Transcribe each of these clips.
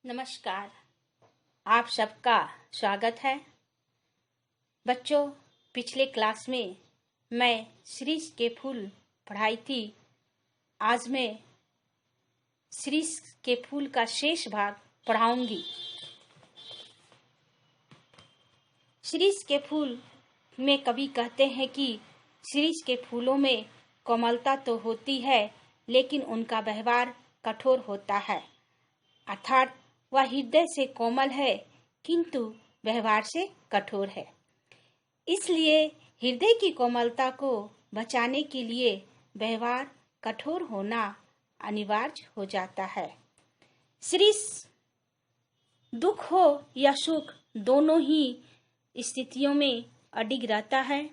नमस्कार। आप सबका स्वागत है। बच्चों, पिछले क्लास में मैं शीरीष के फूल पढ़ाई थी। आज मैं शीरीष के फूल का शेष भाग पढ़ाऊंगी। शीरीष के फूल में कवि कहते हैं कि शीरीष के फूलों में कोमलता तो होती है, लेकिन उनका व्यवहार कठोर होता है। अर्थात वह हृदय से कोमल है, किंतु व्यवहार से कठोर है। इसलिए हृदय की कोमलता को बचाने के लिए व्यवहार कठोर होना अनिवार्य हो जाता है। शीरीष दुख हो या सुख, दोनों ही स्थितियों में अडिग रहता है,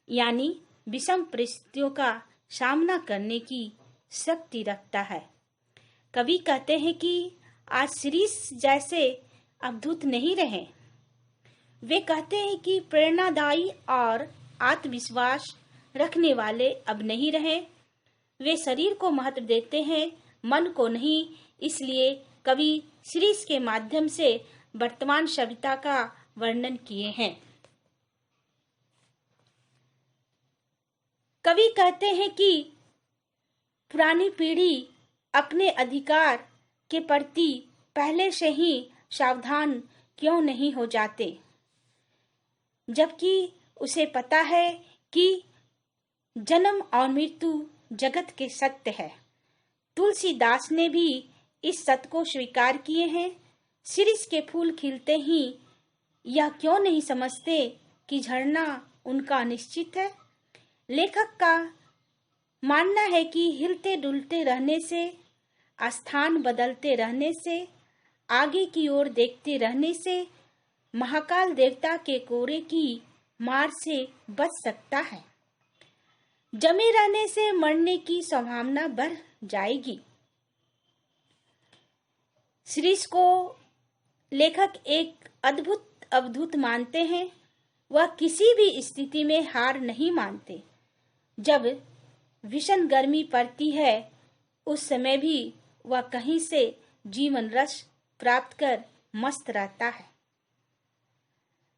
यानी विषम परिस्थितियों का सामना करने की शक्ति रखता है। कवि कहते हैं कि आज शीरीष जैसे अवधूत नहीं रहे। वे कहते हैं कि प्रेरणादायी और आत्मविश्वास रखने वाले अब नहीं रहे। वे शरीर को महत्व देते हैं, मन को नहीं। इसलिए कवि शीरीष के माध्यम से वर्तमान सभ्यता का वर्णन किए हैं। कवि कहते हैं कि पुरानी पीढ़ी अपने अधिकार के प्रति पहले से ही सावधान क्यों नहीं हो जाते, जबकि उसे पता है कि जन्म और मृत्यु जगत के सत्य है। तुलसीदास ने भी इस सत्य को स्वीकार किए हैं। शीरीष के फूल खिलते ही यह क्यों नहीं समझते कि झड़ना उनका निश्चित है। लेखक का मानना है कि हिलते डुलते रहने से, स्थान बदलते रहने से, आगे की ओर देखते रहने से महाकाल देवता के कोरे की मार से बच सकता है। जमे रहने से मरने की संभावना बढ़ जाएगी। शीरीष को लेखक एक अद्भुत अवधूत मानते हैं। वह किसी भी स्थिति में हार नहीं मानते। जब भीषण गर्मी पड़ती है, उस समय भी वह कहीं से जीवन रस प्राप्त कर मस्त रहता है।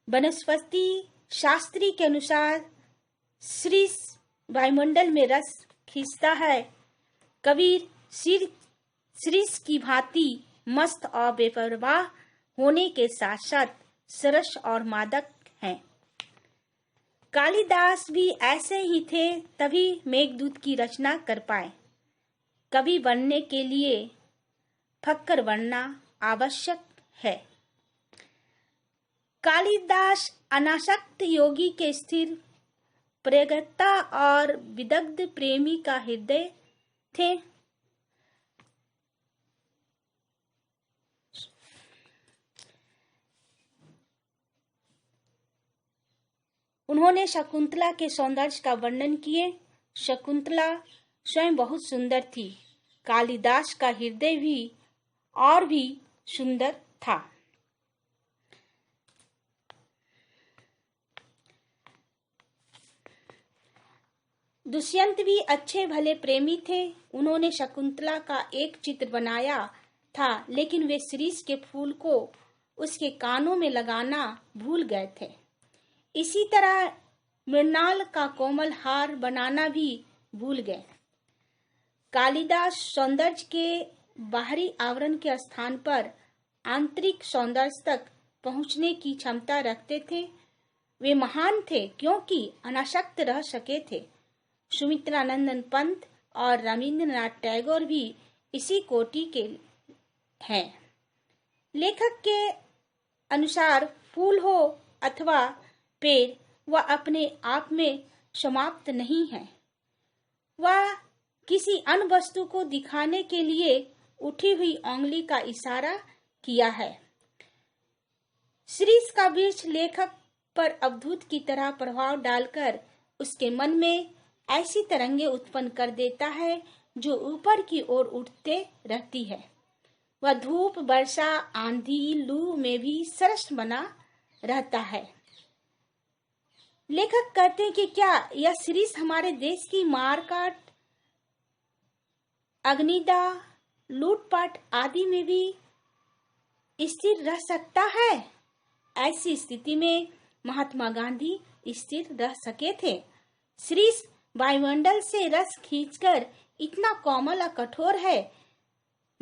वनस्पति शास्त्री के अनुसार शीरीष वायुमंडल में रस खींचता है। कबीर शीरीष की भांति मस्त और बेपरवाह होने के साथ साथ सरस और मादक हैं। कालिदास भी ऐसे ही थे, तभी मेघदूत की रचना कर पाए। कवि बनने के लिए फक्कर बनना आवश्यक है। कालिदास अनासक्त योगी के स्थिर प्रगता और विदग्ध प्रेमी का हृदय थे। उन्होंने शकुंतला के सौंदर्य का वर्णन किए। शकुंतला स्वयं बहुत सुंदर थी। कालिदास का हृदय भी और भी सुंदर था। दुष्यंत भी अच्छे भले प्रेमी थे। उन्होंने शकुंतला का एक चित्र बनाया था, लेकिन वे शीरीष के फूल को उसके कानों में लगाना भूल गए थे। इसी तरह मृणाल का कोमल हार बनाना भी भूल गए। कालिदास सौंदर्य के बाहरी आवरण के स्थान पर आंतरिक सौंदर्य तक पहुंचने की क्षमता रखते थे। वे महान थे क्योंकि अनासक्त रह सके थे। सुमित्रानंदन पंत और रविंद्रनाथ टैगोर भी इसी कोटि के हैं। लेखक के अनुसार फूल हो अथवा पेड़, वह अपने आप में समाप्त नहीं है। वह किसी अन्य वस्तु को दिखाने के लिए उठी हुई उंगली का इशारा किया है। शीरीष का वृक्ष लेखक पर अवधूत की तरह प्रभाव डालकर उसके मन में ऐसी तरंगे उत्पन्न कर देता है जो ऊपर की ओर उठते रहती है। वह धूप, वर्षा, आंधी, लू में भी सरस बना रहता है। लेखक कहते हैं कि क्या यह शीरीष हमारे देश की मारकाट, अग्निदाह, लूटपाट आदि में भी स्थिर रह सकता है। ऐसी स्थिति में महात्मा गांधी स्थिर रह सके थे। शीर्ष वायुमंडल से रस खींचकर इतना कोमल और कठोर है।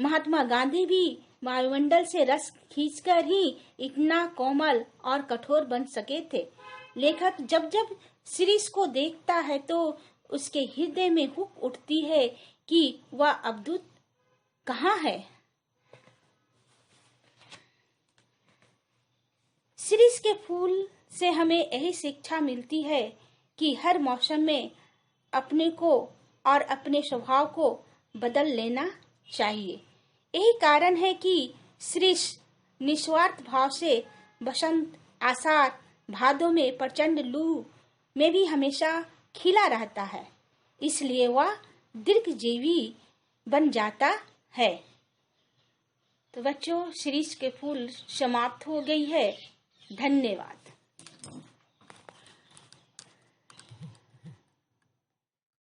महात्मा गांधी भी वायुमंडल से रस खींचकर ही इतना कोमल और कठोर बन सके थे। लेखक जब जब शीर्ष को देखता है तो उसके हृदय में हुक उठती है कि वह अवधूत कहाँ है। शीर्ष के फूल से हमें यही शिक्षा मिलती है कि हर मौसम में अपने को और अपने स्वभाव को बदल लेना चाहिए। यही कारण है कि शीर्ष निस्वार्थ भाव से बसंत, आषाढ़, भादों में प्रचंड लू में भी हमेशा खिला रहता है। इसलिए वह दीर्घजीवी बन जाता है। तो बच्चों, शीर्ष के फूल समाप्त हो गई है। धन्यवाद।